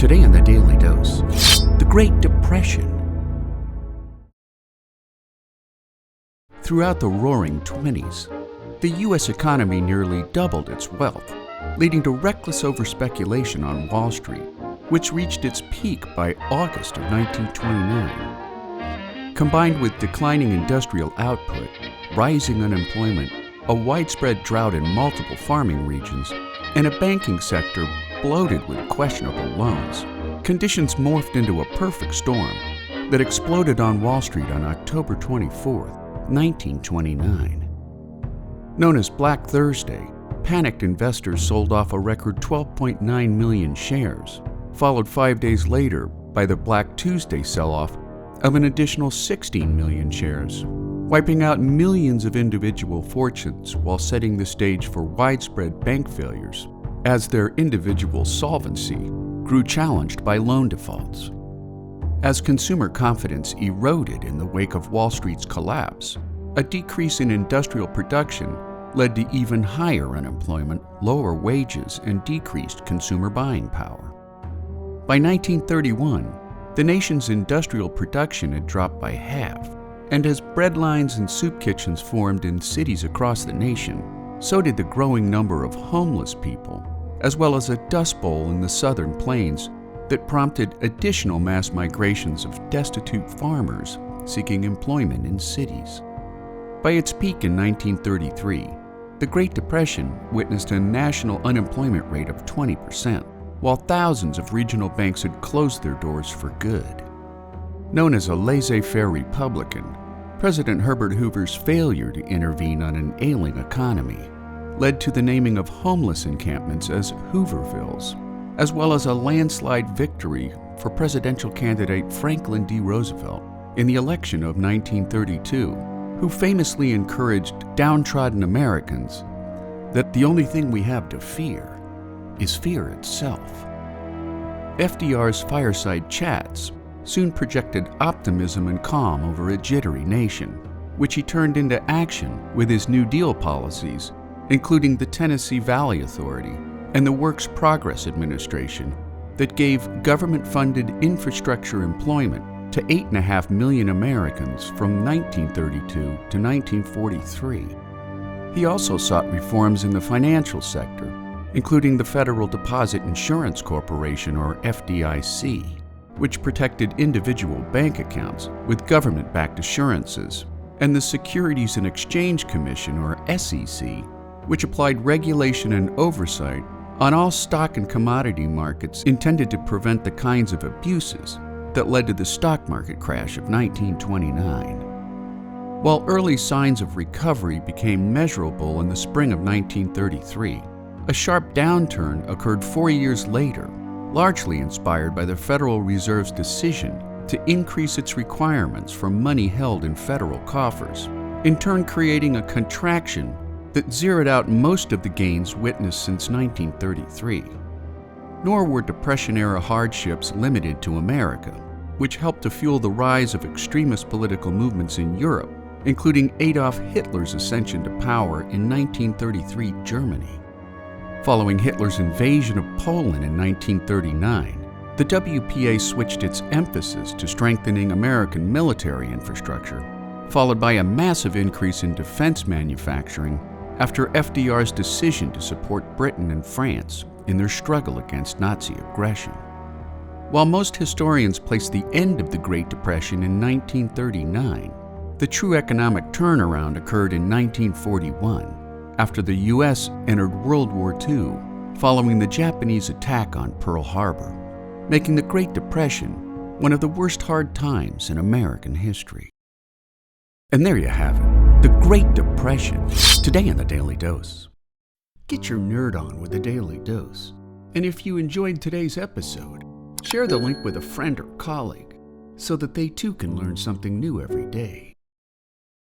Today in the Daily Dose, the Great Depression. Throughout the Roaring Twenties, the U.S. economy nearly doubled its wealth, leading to reckless overspeculation on Wall Street, which reached its peak by August of 1929. Combined with declining industrial output, rising unemployment, a widespread drought in multiple farming regions, and a banking sector bloated with questionable loans, conditions morphed into a perfect storm that exploded on Wall Street on October 24, 1929. Known as Black Thursday, panicked investors sold off a record 12.9 million shares, followed 5 days later by the Black Tuesday sell-off of an additional 16 million shares, wiping out millions of individual fortunes while setting the stage for widespread bank failures as their individual solvency grew challenged by loan defaults. As consumer confidence eroded in the wake of Wall Street's collapse, a decrease in industrial production led to even higher unemployment, lower wages, and decreased consumer buying power. By 1931, the nation's industrial production had dropped by half, and as bread lines and soup kitchens formed in cities across the nation, so did the growing number of homeless people, as well as a dust bowl in the southern plains that prompted additional mass migrations of destitute farmers seeking employment in cities. By its peak in 1933, the Great Depression witnessed a national unemployment rate of 20%, while thousands of regional banks had closed their doors for good. Known as a laissez-faire Republican, President Herbert Hoover's failure to intervene on an ailing economy led to the naming of homeless encampments as Hoovervilles, as well as a landslide victory for presidential candidate Franklin D. Roosevelt in the election of 1932, who famously encouraged downtrodden Americans that the only thing we have to fear is fear itself. FDR's fireside chats soon projected optimism and calm over a jittery nation, which he turned into action with his New Deal policies, including the Tennessee Valley Authority and the Works Progress Administration that gave government-funded infrastructure employment to 8.5 million Americans from 1932 to 1943. He also sought reforms in the financial sector, including the Federal Deposit Insurance Corporation, or FDIC, which protected individual bank accounts with government-backed assurances, and the Securities and Exchange Commission, or SEC, which applied regulation and oversight on all stock and commodity markets intended to prevent the kinds of abuses that led to the stock market crash of 1929. While early signs of recovery became measurable in the spring of 1933, a sharp downturn occurred 4 years later, largely inspired by the Federal Reserve's decision to increase its requirements for money held in federal coffers, in turn creating a contraction that zeroed out most of the gains witnessed since 1933. Nor were Depression-era hardships limited to America, which helped to fuel the rise of extremist political movements in Europe, including Adolf Hitler's ascension to power in 1933 Germany. Following Hitler's invasion of Poland in 1939, the WPA switched its emphasis to strengthening American military infrastructure, followed by a massive increase in defense manufacturing after FDR's decision to support Britain and France in their struggle against Nazi aggression. While most historians place the end of the Great Depression in 1939, the true economic turnaround occurred in 1941, after the U.S. entered World War II following the Japanese attack on Pearl Harbor, making the Great Depression one of the worst hard times in American history. And there you have it, the Great Depression, today in the Daily Dose. Get your nerd on with the Daily Dose. And if you enjoyed today's episode, share the link with a friend or colleague so that they too can learn something new every day.